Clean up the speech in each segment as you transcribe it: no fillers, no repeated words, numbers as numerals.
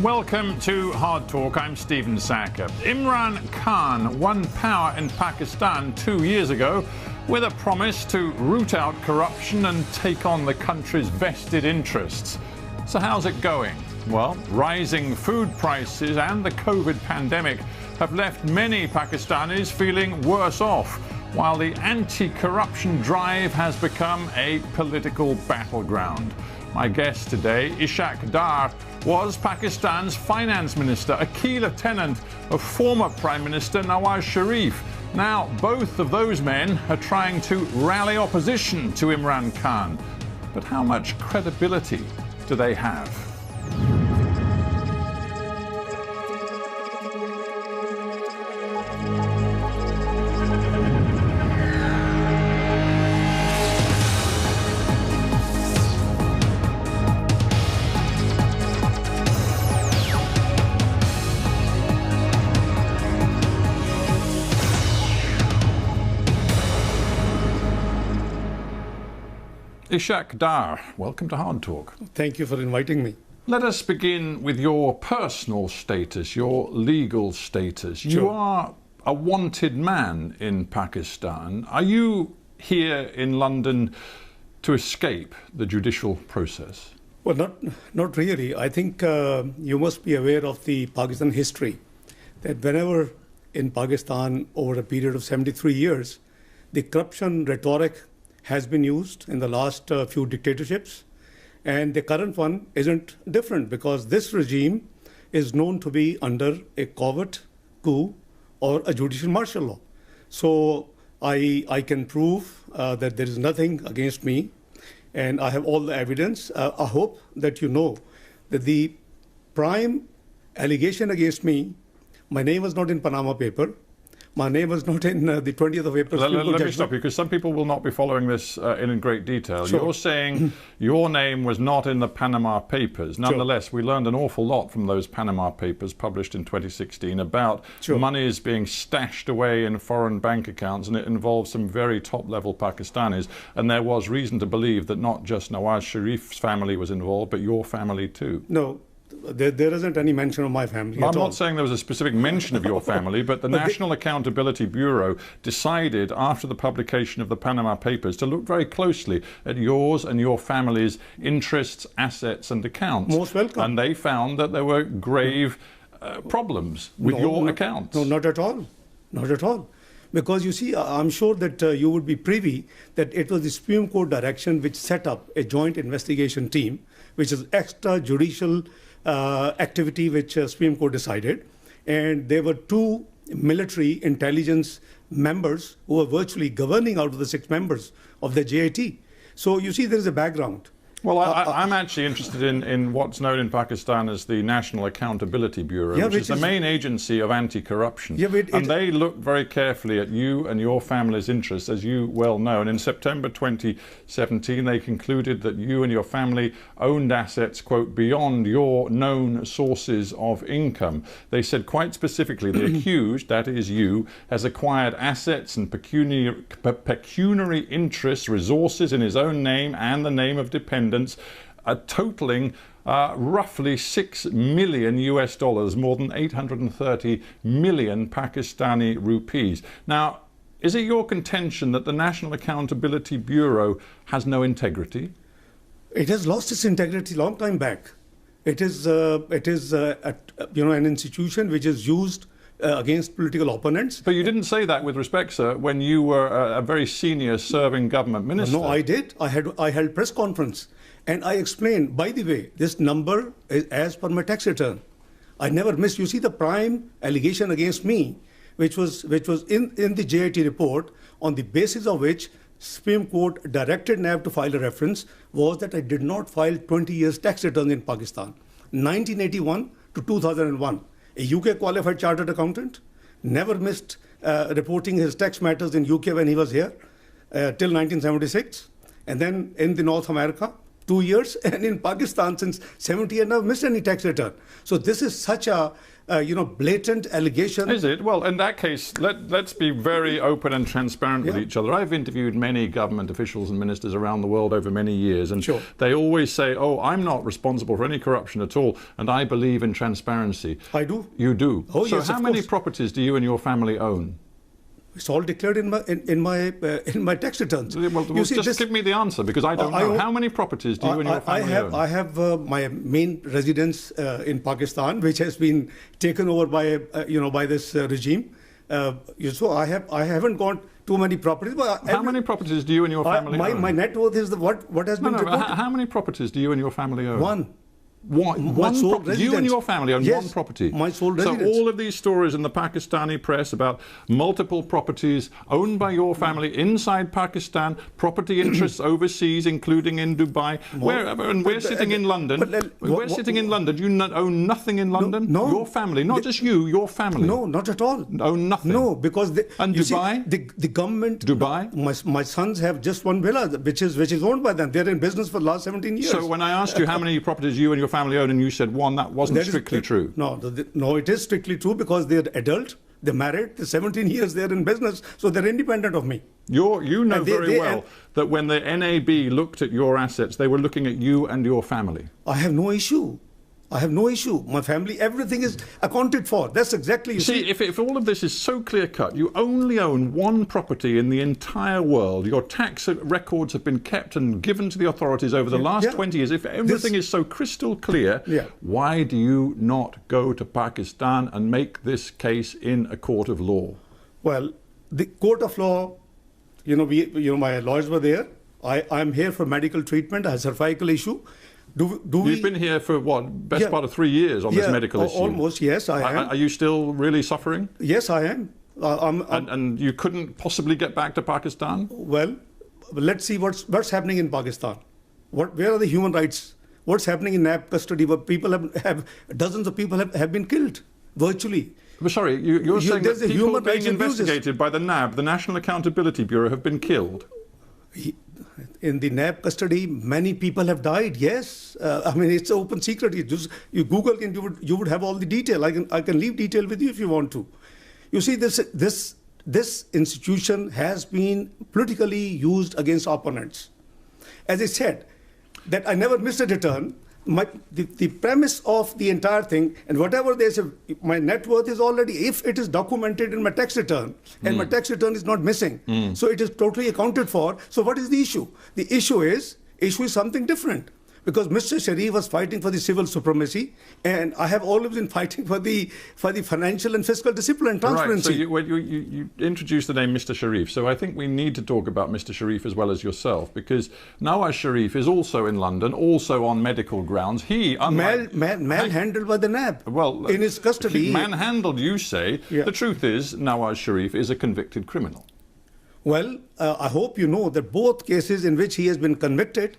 Welcome to Hard Talk. I'm Stephen Sacker. Imran Khan won power in Pakistan 2 years ago with a promise to root out corruption and take on the country's vested interests. So how's it going? Well, rising food prices and the COVID pandemic have left many Pakistanis feeling worse off, while the anti-corruption drive has become a political battleground. My guest today, Ishaq Dar, was Pakistan's finance minister, a key lieutenant of former Prime Minister Nawaz Sharif. Now, both of those men are trying to rally opposition to Imran Khan. But how much credibility do they have? Ishaq Dar, welcome to Hard Talk. Thank you for inviting me. Let us begin with your personal status, your legal status. Sure. You are a wanted man in Pakistan. Are you here in London to escape the judicial process? Well, not really. I think you must be aware of the Pakistan history, that whenever in Pakistan over a period of 73 years, the corruption rhetoric has been used in the last few dictatorships, and the current one isn't different because this regime is known to be under a covert coup or a judicial martial law. So I can prove that there is nothing against me, and I have all the evidence. I hope that you know that the prime allegation against me, my name was not in Panama paper. My name was not in the 20th of April. Let me stop you, because some people will not be following this in great detail. Sure. You're saying your name was not in the Panama Papers. Nonetheless, sure, we learned an awful lot from those Panama Papers published in 2016 about sure, monies being stashed away in foreign bank accounts, and it involved some very top-level Pakistanis. And there was reason to believe that not just Nawaz Sharif's family was involved, but your family too. No. There isn't any mention of my family. I'm not saying there was a specific mention of your family, but the National Accountability Bureau decided after the publication of the Panama Papers to look very closely at yours and your family's interests, assets and accounts. Most welcome. And they found that there were grave problems with your accounts. No, not at all. Not at all. Because you see, I'm sure that you would be privy that it was the Supreme Court direction which set up a joint investigation team, which is extrajudicial activity which Supreme Court decided, and there were two military intelligence members who were virtually governing out of the 6 members of the JIT. So you see there is a background. Well, I'm actually interested in what's known in Pakistan as the National Accountability Bureau, which is the main agency of anti-corruption. And they look very carefully at you and your family's interests, as you well know. And in September 2017, they concluded that you and your family owned assets, quote, beyond your known sources of income. They said quite specifically, the accused, that is you, has acquired assets and pecuniary interests, resources in his own name and the name of dependents, totaling roughly $6 million US, more than 830 million Pakistani rupees. Now, is it your contention that the National Accountability Bureau has no integrity? It has lost its integrity long time back. It is an institution which is used against political opponents. But you didn't say that with respect, sir, when you were a very senior serving government minister. No, I did. I held press conference and I explained, by the way, this number is as per my tax return. I never missed. You see, the prime allegation against me, which was in the JIT report, on the basis of which Supreme Court directed NAB to file a reference, was that I did not file 20 years tax returns in Pakistan, 1981 to 2001. A UK qualified chartered accountant, never missed reporting his tax matters in UK when he was here till 1976, and then in the North America 2 years, and in Pakistan since 70, and I've missed any tax return. So this is such a blatant allegation. Is it? Well, in that case, let's be very open and transparent with each other. I've interviewed many government officials and ministers around the world over many years, and they always say, oh, I'm not responsible for any corruption at all, and I believe in transparency. I do. You do? Oh, so yes, how many properties do you and your family own? It's all declared in my tax returns. Well, just give me the answer, because I don't know. How many properties do you and your family own? I have my main residence in Pakistan, which has been taken over by this regime. So I haven't got too many properties. But how many properties do you and your family own? My net worth is what has been reported. How many properties do you and your family own? One. One sole property. You and your family own one property. My sole residence. So all of these stories in the Pakistani press about multiple properties owned by your family inside Pakistan, property interests overseas, including in Dubai, wherever, and we're sitting in London. We're sitting in London. You own nothing in London? No. Your family, not just you, your family. No, not at all. Own nothing? No, because and Dubai? The government. Dubai? My sons have just one villa, which is owned by them. They're in business for the last 17 years. So when I asked you how many properties you and your family own, and you said one, that wasn't strictly true. No, it is strictly true, because they're adult, they're married, they're 17 years, they're in business, so they're independent of me. You know very well that when the NAB looked at your assets, they were looking at you and your family. I have no issue. My family, everything is accounted for. That's exactly, you see. If all of this is so clear-cut, you only own one property in the entire world, your tax records have been kept and given to the authorities over the last 20 years, if everything is so crystal clear, why do you not go to Pakistan and make this case in a court of law? Well, the court of law, my lawyers were there. I'm here for medical treatment. I have a cervical issue. You've been here for what, best part of 3 years on this medical issue? Almost, yes, I am. Are you still really suffering? Yes, I am. And you couldn't possibly get back to Pakistan? Well, let's see what's happening in Pakistan. Where are the human rights? What's happening in NAB custody, where people have dozens of people have been killed, virtually. But sorry, you're saying that people being investigated by the NAB, the National Accountability Bureau, have been killed? In the NAB custody, many people have died. Yes, I mean, it's an open secret. You Google and you would have all the detail. I can leave detail with you if you want to. You see, this institution has been politically used against opponents. As I said, that I never missed a return. The premise of the entire thing, and whatever they say, my net worth is already, if it is documented in my tax return, and my tax return is not missing, so it is totally accounted for. So what is the issue? The issue is something different. Because Mr. Sharif was fighting for the civil supremacy, and I have always been fighting for the financial and fiscal discipline and transparency. Right, so you introduced the name Mr. Sharif, so I think we need to talk about Mr. Sharif as well as yourself, because Nawaz Sharif is also in London, also on medical grounds. He, manhandled by the NAB, in his custody. Manhandled, you say. Yeah. The truth is, Nawaz Sharif is a convicted criminal. Well, I hope you know that both cases in which he has been convicted,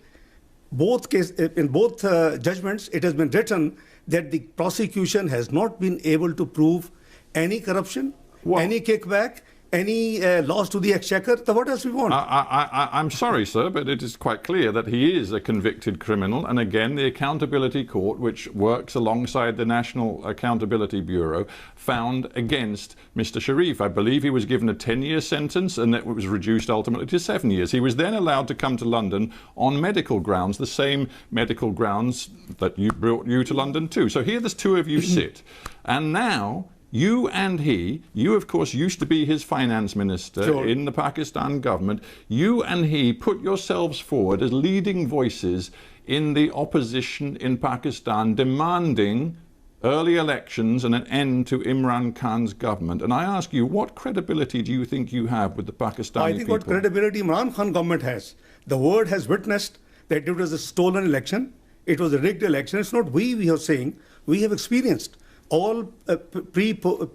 in both judgments, it has been written that the prosecution has not been able to prove any corruption, any kickback, any loss to the exchequer. So what else we want? I'm sorry, sir, but it is quite clear that he is a convicted criminal. And again, the Accountability Court, which works alongside the National Accountability Bureau, found against Mr. Sharif. I believe he was given a 10-year sentence, and it was reduced ultimately to 7 years. He was then allowed to come to London on medical grounds, the same medical grounds that brought you to London too. So here the two of you sit. And now, you and he, you of course used to be his finance minister in the Pakistan government, you and he put yourselves forward as leading voices in the opposition in Pakistan, demanding early elections and an end to Imran Khan's government. And I ask you, what credibility do you think you have with the Pakistani people? I think what credibility Imran Khan government has. The world has witnessed that it was a stolen election, it was a rigged election. It's not we are saying, we have experienced. All pre-poll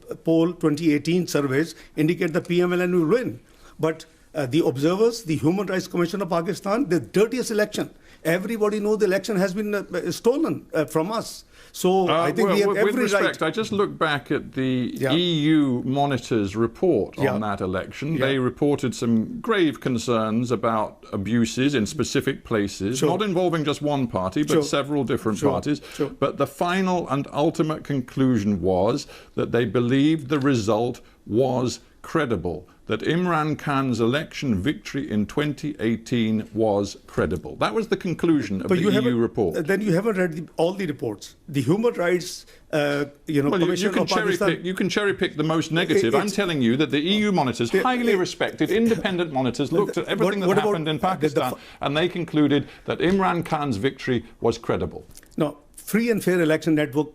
2018 surveys indicate the PMLN will win. But the observers, the Human Rights Commission of Pakistan, the dirtiest election. Everybody knows the election has been stolen from us. So I think we have every with respect, right. I just looked back at the EU Monitor's report on that election. They reported some grave concerns about abuses in specific places, not involving just one party, but several different parties. But the final and ultimate conclusion was that they believed the result was credible, that Imran Khan's election victory in 2018 was credible. That was the conclusion of the EU report. Then you haven't read all the reports. The Human Rights Commission of Pakistan. You can cherry pick the most negative. I'm telling you that the EU monitors, highly respected, independent monitors, looked at everything that happened in Pakistan, and they concluded that Imran Khan's victory was credible. No, Free and Fair Election Network,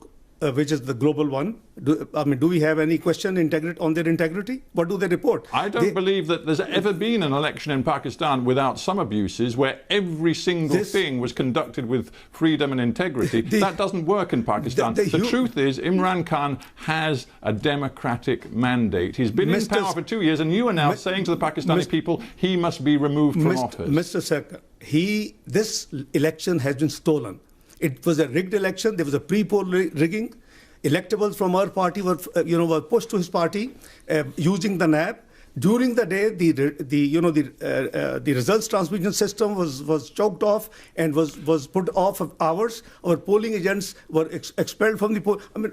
which is the global one. Do we have any question on their integrity? What do they report? I don't believe that there's ever been an election in Pakistan without some abuses where every single thing was conducted with freedom and integrity. That doesn't work in Pakistan. The truth is Imran Khan has a democratic mandate. He's been in power for 2 years, and you are now saying to the Pakistani people he must be removed from office. Mr. Sarkar, this election has been stolen. It was a rigged election. There was a pre-poll rigging. Electables from our party were pushed to his party using the NAB. During the day, the results transmission system was choked off and was put off of hours. Our polling agents were expelled from the poll. I mean,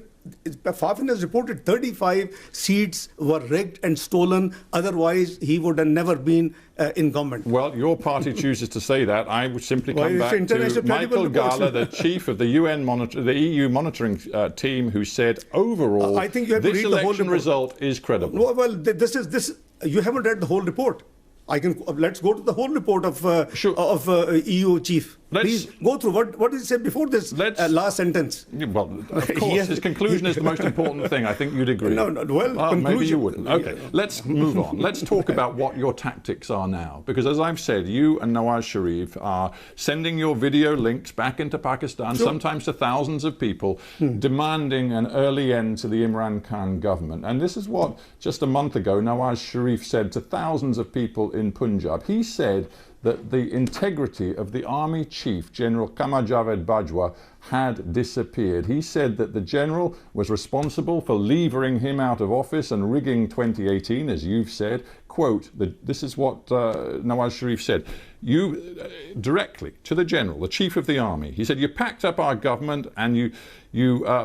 Fafin has reported 35 seats were rigged and stolen. Otherwise, he would have never been in government. Well, your party chooses to say that. I would simply come back to Michael Gala, the chief of the EU monitoring team, who said overall, I think you have this to read the whole election result is credible. Well, this. You haven't read the whole report. Let's go to the whole report of EU chief. Please go through what did he say before this last sentence. Well, of course, his conclusion is the most important thing. I think you'd agree. No, well, maybe you wouldn't. Okay, let's move on. Let's talk about what your tactics are now. Because as I've said, you and Nawaz Sharif are sending your video links back into Pakistan, sometimes to thousands of people, demanding an early end to the Imran Khan government. And this is what, just a month ago, Nawaz Sharif said to thousands of people in Punjab. He said that the integrity of the army chief, General Qamar Javed Bajwa, had disappeared. He said that the general was responsible for levering him out of office and rigging 2018, as you've said. Quote, this is what Nawaz Sharif said. Directly to the general, the chief of the army, he said, you packed up our government and you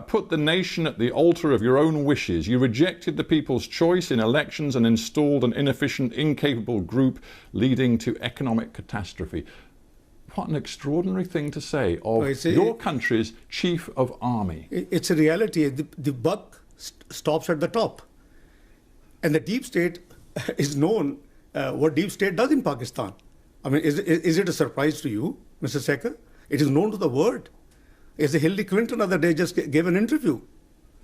put the nation at the altar of your own wishes. You rejected the people's choice in elections and installed an inefficient, incapable group leading to economic catastrophe. What an extraordinary thing to say of your country's chief of army. It's a reality. The buck stops at the top. And the deep state is known what deep state does in Pakistan. I mean, is it a surprise to you, Mr. Sarkar? It is known to the world. As Hillary Clinton the other day just gave an interview.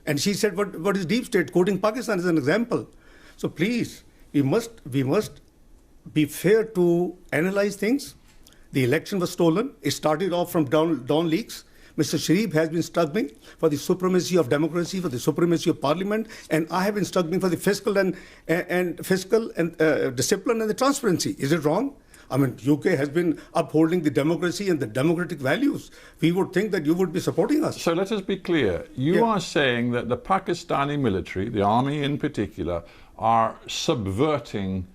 And she said, what is deep state? Quoting Pakistan as an example. So please, we must be fair to analyze things. The election was stolen. It started off from Dawn leaks. Mr. Sharif has been struggling for the supremacy of democracy, for the supremacy of parliament, and I have been struggling for the fiscal and discipline and the transparency. Is it wrong? I mean, UK has been upholding the democracy and the democratic values. We would think that you would be supporting us. So let us be clear. You are saying that the Pakistani military, the army in particular, are subverting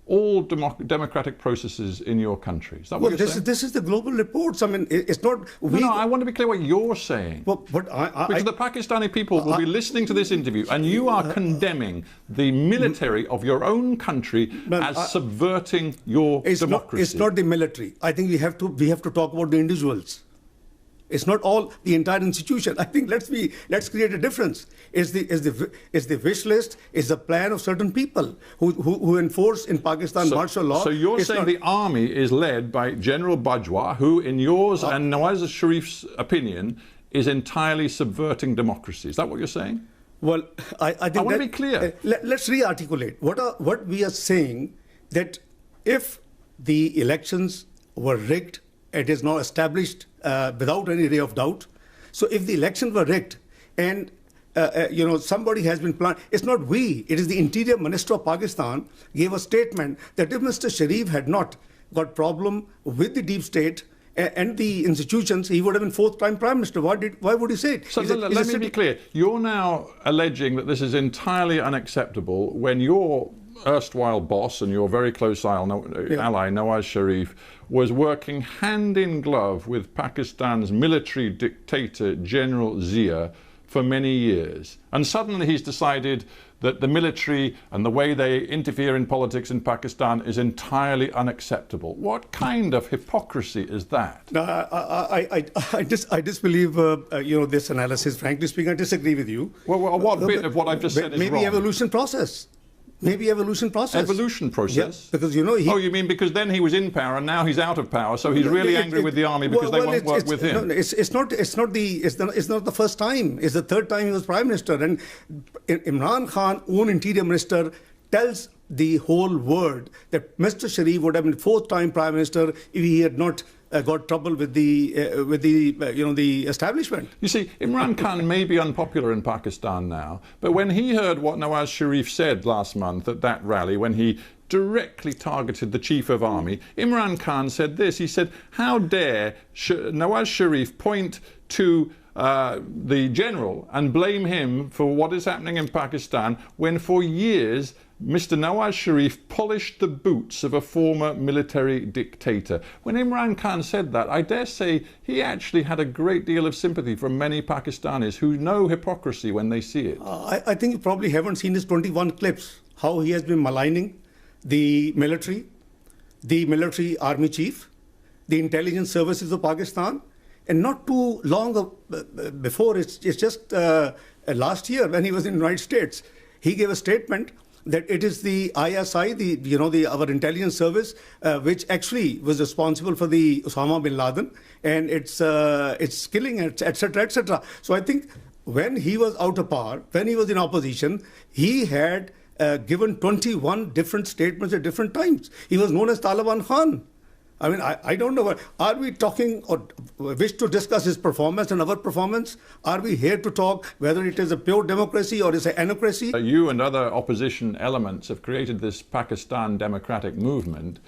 all democratic processes in your country. Is that what you're saying? This is the global reports. I mean, it's not... No, I want to be clear what you're saying. Because the Pakistani people will be listening to this interview, and you are condemning the military of your own country as subverting your democracy. It's not the military. I think we have to talk about the individuals. It's not all the entire institution. I think let's create a difference. Is the wish list, is the plan of certain people who enforce in Pakistan martial law. So you're saying the army is led by General Bajwa, who in yours and Nawaz Sharif's opinion is entirely subverting democracy. Is that what you're saying? Well, I think I want to be clear. Let's re-articulate. What we are saying, that if the elections were rigged, it is now established without any ray of doubt. So if the elections were rigged and somebody has been planned. It's not we. It is the Interior Minister of Pakistan gave a statement that if Mr. Sharif had not got problem with the deep state and the institutions, he would have been fourth-time Prime Minister. Why would he say it? So let me be clear. You're now alleging that this is entirely unacceptable when your erstwhile boss and your very close ally, Nawaz Sharif, was working hand in glove with Pakistan's military dictator, General Zia, for many years. And suddenly he's decided that the military and the way they interfere in politics in Pakistan is entirely unacceptable. What kind of hypocrisy is that? No, I disbelieve this analysis. Frankly speaking, I disagree with you. Well, what bit of what I've just said is maybe wrong? Evolution process. Maybe evolution process. Evolution process? Yeah, because oh, you mean because then he was in power and now he's out of power, so he's really angry with the army because they won't work with him? No, it's not the first time. It's the third time he was Prime Minister. And Imran Khan, own Interior Minister, tells the whole world that Mr. Sharif would have been fourth-time Prime Minister if he had not got trouble with the establishment. You see, Imran Khan may be unpopular in Pakistan now, but when he heard what Nawaz Sharif said last month at that rally, when he directly targeted the Chief of Army, Imran Khan said this. He said, how dare Nawaz Sharif point to the general and blame him for what is happening in Pakistan when for years Mr. Nawaz Sharif polished the boots of a former military dictator. When Imran Khan said that, I dare say he actually had a great deal of sympathy from many Pakistanis who know hypocrisy when they see it. I think you probably haven't seen his 21 clips, how he has been maligning the military army chief, the intelligence services of Pakistan, and not too long before, it's just last year when he was in the United States, he gave a statement that it is the ISI, our intelligence service, which actually was responsible for the Osama bin Laden and its killing, etc., etc. So I think when he was out of power, when he was in opposition, he had given 21 different statements at different times. He was known as Taliban Khan. I mean, I don't know. Are we talking or wish to discuss his performance and our performance? Are we here to talk whether it is a pure democracy or is it an anocracy? You and other opposition elements have created this Pakistan democratic movement.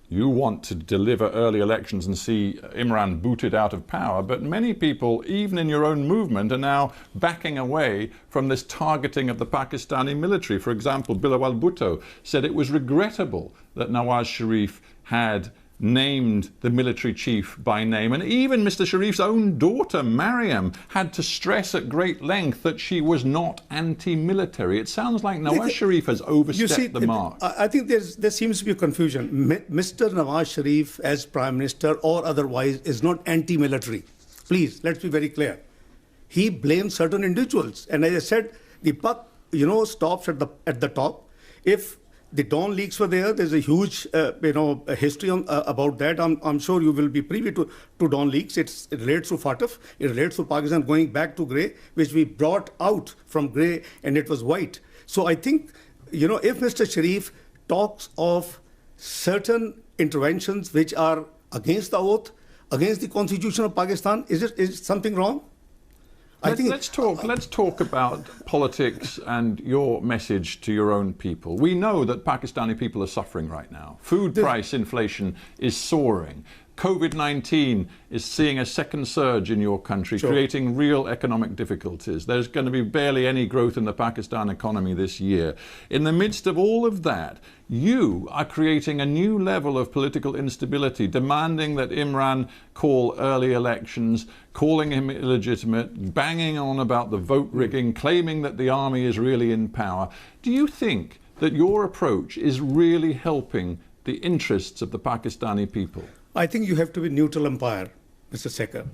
You want to deliver early elections and see Imran booted out of power, but many people, even in your own movement, are now backing away from this targeting of the Pakistani military. For example, Bilawal Bhutto said it was regrettable that Nawaz Sharif had named the military chief by name, and even Mr. Sharif's own daughter Mariam had to stress at great length that she was not anti-military. It sounds like Nawaz Sharif has overstepped the mark. I think there seems to be a confusion. Mr. Nawaz Sharif as Prime Minister or otherwise is not anti-military. Please, let's be very clear. He blames certain individuals, and as I said, the buck stops at the top. If the Dawn leaks were there. There's a huge, history about that. I'm sure you will be privy to Dawn leaks. It relates to FATF. It relates to Pakistan going back to grey, which we brought out from grey, and it was white. So I think, if Mr. Sharif talks of certain interventions which are against the oath, against the Constitution of Pakistan, is something wrong? Let's talk about politics and your message to your own people. We know that Pakistani people are suffering right now. Food price inflation is soaring. COVID-19 is seeing a second surge in your country, creating real economic difficulties. There's going to be barely any growth in the Pakistan economy this year. In the midst of all of that, you are creating a new level of political instability, demanding that Imran call early elections, calling him illegitimate, banging on about the vote rigging, claiming that the army is really in power. Do you think that your approach is really helping the interests of the Pakistani people? I think you have to be neutral umpire, Mr. Sekar,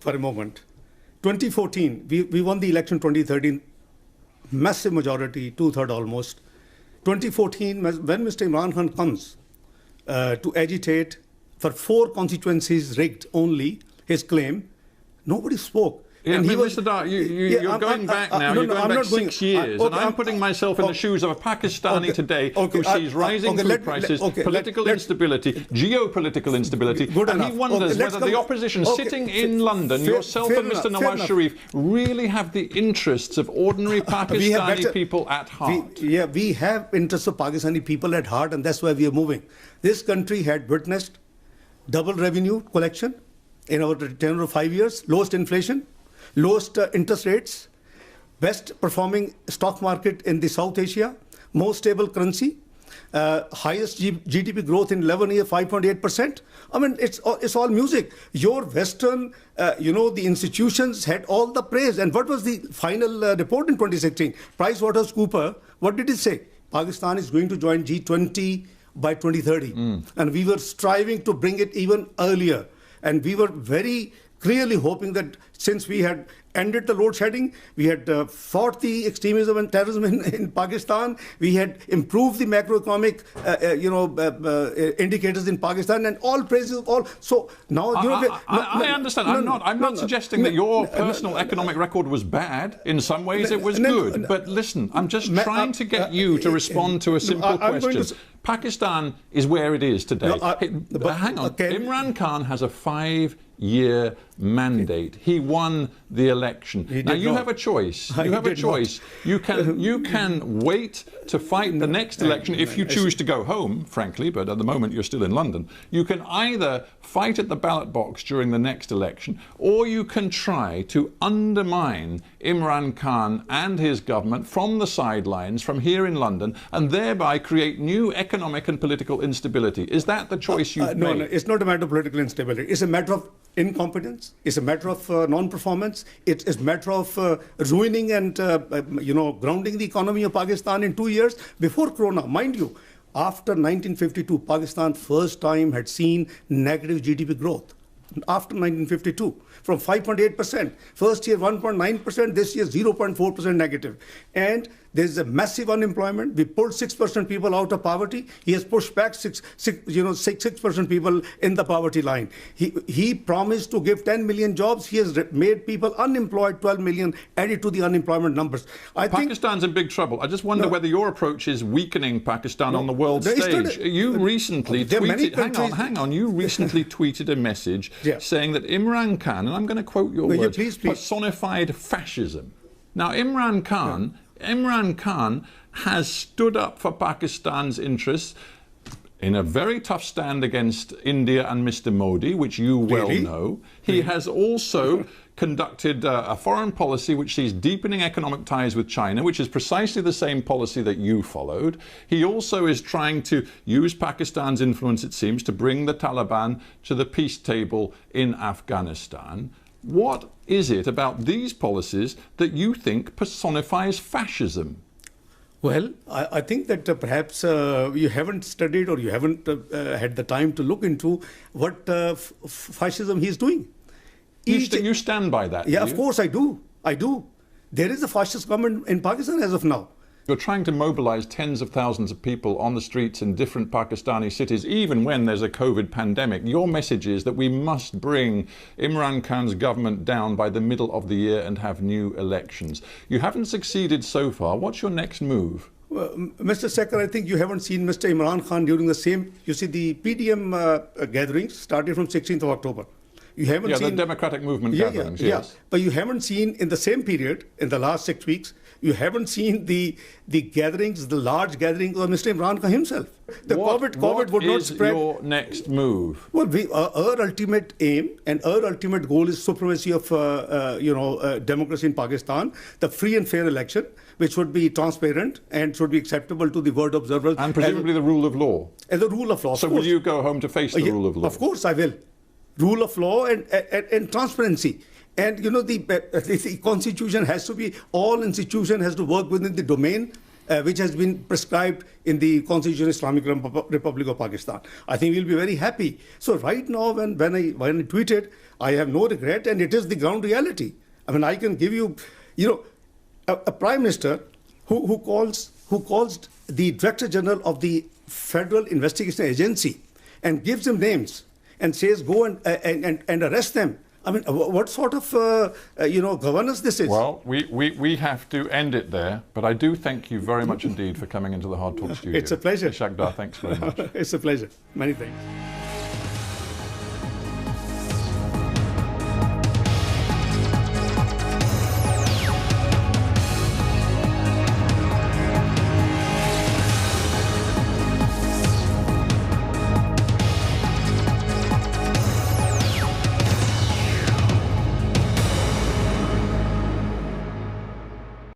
for a moment. 2014, we won the election 2013, massive majority, 2/3 almost. 2014, when Mr. Imran Khan comes to agitate for 4 constituencies rigged only, his claim, nobody spoke. Yeah, and Mr. Dar, you're going back now. You're going back 6 years, and I'm putting myself in the shoes of a Pakistani today who sees rising food prices, political instability, geopolitical instability, and he wonders whether the opposition sitting in London, yourself and Mr. Nawaz Sharif, really have the interests of ordinary Pakistani people at heart. We have interests of Pakistani people at heart, and that's why we are moving. This country had witnessed double revenue collection in our tenure of 5 years, lowest inflation, lowest interest rates, best performing stock market in the South Asia, most stable currency, highest GDP growth in 11 years, 5.8%. I mean, it's all music. Your Western, the institutions had all the praise. And what was the final report in 2016? PricewaterhouseCoopers, what did it say? Pakistan is going to join G20 by 2030. And we were striving to bring it even earlier. And we were very clearly hoping that since we had ended the load shedding, we had fought the extremism and terrorism in Pakistan, we had improved the macroeconomic indicators in Pakistan, and all praises of all. So now I understand. I'm not suggesting that your personal economic record was bad. In some ways it was good. But listen, I'm just trying to get you to respond to a simple question. Pakistan is where it is today. Hang on. Imran Khan has a 5-year mandate. He won the election. Now you have a choice. You have a choice. You can wait to fight the next election if you choose to go home, frankly, but at the moment you're still in London. You can either fight at the ballot box during the next election, or you can try to undermine Imran Khan and his government from the sidelines, from here in London, and thereby create new economic and political instability. Is that the choice you've made? No, it's not a matter of political instability. It's a matter of incompetence. It's a matter of non-performance. It's a matter of ruining and grounding the economy of Pakistan in 2 years before Corona. Mind you, after 1952, Pakistan first time had seen negative GDP growth. After 1952, from 5.8%, first year 1.9%, this year 0.4% negative. And there's a massive unemployment. We pulled 6% people out of poverty. He has pushed back 6% people in the poverty line. He promised to give 10 million jobs. He has made people unemployed, 12 million added to the unemployment numbers. Pakistan's in big trouble. I just wonder whether your approach is weakening Pakistan on the world stage. You recently tweeted, hang on, you recently tweeted a message saying that Imran Khan, and I'm going to quote your words, personified fascism. Now, Imran Khan has stood up for Pakistan's interests in a very tough stand against India and Mr. Modi, which you well know. He has also conducted a foreign policy which sees deepening economic ties with China, which is precisely the same policy that you followed. He also is trying to use Pakistan's influence, it seems, to bring the Taliban to the peace table in Afghanistan. What is it about these policies that you think personifies fascism? Well, I think that perhaps you haven't studied or you haven't had the time to look into what fascism he's doing. You stand by that? Yeah, of course I do. I do. There is a fascist government in Pakistan as of now. You're trying to mobilize tens of thousands of people on the streets in different Pakistani cities, even when there's a COVID pandemic. Your message is that we must bring Imran Khan's government down by the middle of the year and have new elections. You haven't succeeded so far. What's your next move? Well, Mr. Sekhar, I think you haven't seen Mr. Imran Khan during the same, you see, the PDM gatherings started from 16th of October. You haven't seen the democratic movement gatherings, yes. But you haven't seen in the same period, in the last 6 weeks, you haven't seen the gatherings, the large gatherings of Mr. Imran Khan himself. COVID would not spread. What is your next move? Well, our ultimate aim and our ultimate goal is supremacy of democracy in Pakistan, the free and fair election, which would be transparent and should be acceptable to the world observers. And presumably the rule of law. And the rule of law. So will you go home to face the rule of law? Of course I will. Rule of law and transparency. And the constitution has to be, all institution has to work within the domain which has been prescribed in the Constitution of Islamic Republic of Pakistan. I think we'll be very happy. So right now when I tweeted, I have no regret, and it is the ground reality. I mean, I can give you, a prime minister who calls the Director General of the Federal Investigation Agency and gives them names and says go and arrest them I mean, what sort of, governance this is? Well, we have to end it there, but I do thank you very much indeed for coming into the Hardtalk studio. It's a pleasure. Ishaq Dar, thanks very much. It's a pleasure. Many thanks.